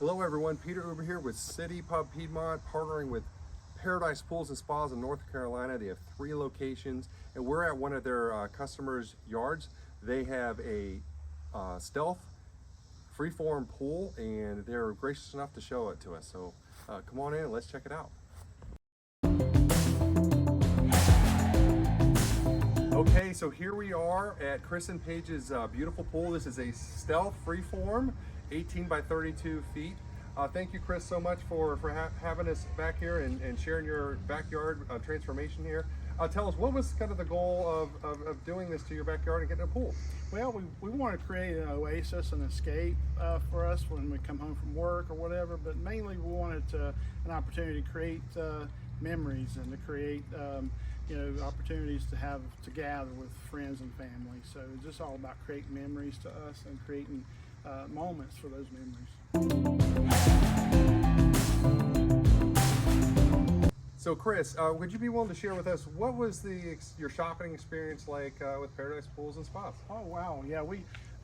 Hello everyone, Peter over here with City Pub Piedmont, partnering with Paradise Pools and Spas in North Carolina. They have 3 locations and we're at one of their customers' yards. They have a stealth freeform pool and they're gracious enough to show it to us. So come on in and let's check it out. Okay, so here we are at Chris and Paige's beautiful pool. This is a stealth freeform, 18 by 32 feet. Thank you, Chris, so much for having us back here and sharing your backyard transformation here. Tell us, what was kind of the goal of doing this to your backyard and getting a pool? Well, we want to create an oasis, an escape for us when we come home from work or whatever, but mainly we wanted an opportunity to create memories and to create opportunities to gather with friends and family. So it's just all about creating memories to us and creating moments for those memories. So Chris, would you be willing to share with us what was your shopping experience like with Paradise Pools and Spas? Oh wow, yeah,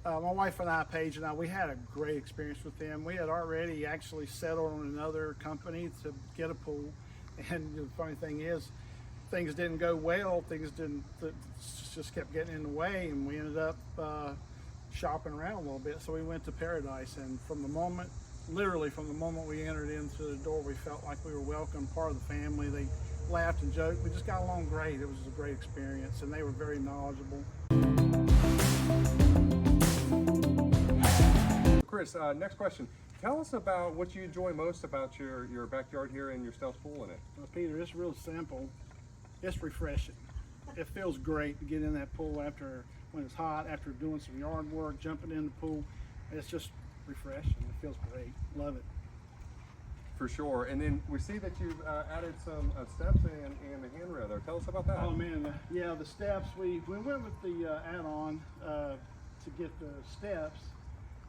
my wife and I, Paige and I, we had a great experience with them. We had already actually settled on another company to get a pool, and the funny thing is, things didn't go well. Things just kept getting in the way, and we ended up shopping around a little bit. So we went to Paradise, and literally from the moment we entered into the door, we felt like we were welcome, part of the family. They laughed and joked. We just got along great. It was a great experience, and they were very knowledgeable. Chris, next question. Tell us about what you enjoy most about your backyard here and your stealth pool in it. Well, Peter, it's real simple. It's refreshing. It feels great to get in that pool when it's hot, after doing some yard work, jumping in the pool. It's just refreshing. It feels great. Love it. For sure. And then we see that you've added some steps and a handrail there. Tell us about that. Oh man, yeah, the steps. We went with the add-on to get the steps,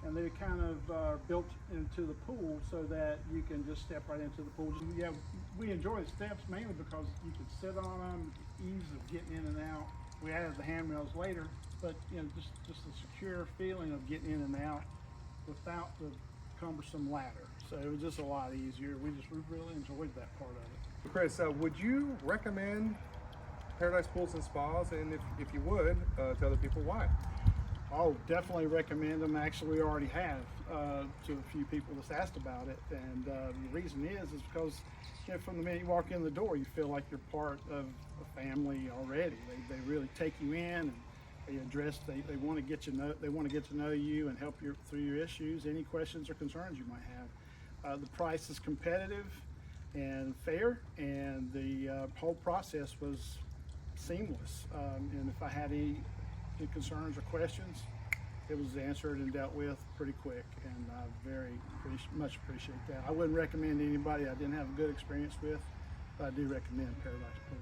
and they kind of are built into the pool so that you can just step right into the pool. Yeah, we enjoy the steps mainly because you can sit on them, ease of getting in and out. We added the handrails later, but just the secure feeling of getting in and out without the cumbersome ladder. So it was just a lot easier. We really enjoyed that part of it. Chris, would you recommend Paradise Pools and Spas? And if you would, to other people, why? Oh, definitely recommend them. Actually, we already have to a few people that's asked about it, and the reason is because from the minute you walk in the door, you feel like you're part of a family already. They really take you in, and they want to get to know you and help you through your issues, any questions or concerns you might have. The price is competitive and fair, and the whole process was seamless. And if I had any concerns or questions, it was answered and dealt with pretty quick, and I very much appreciate that. I wouldn't recommend anybody I didn't have a good experience with, but I do recommend Paradise Pools.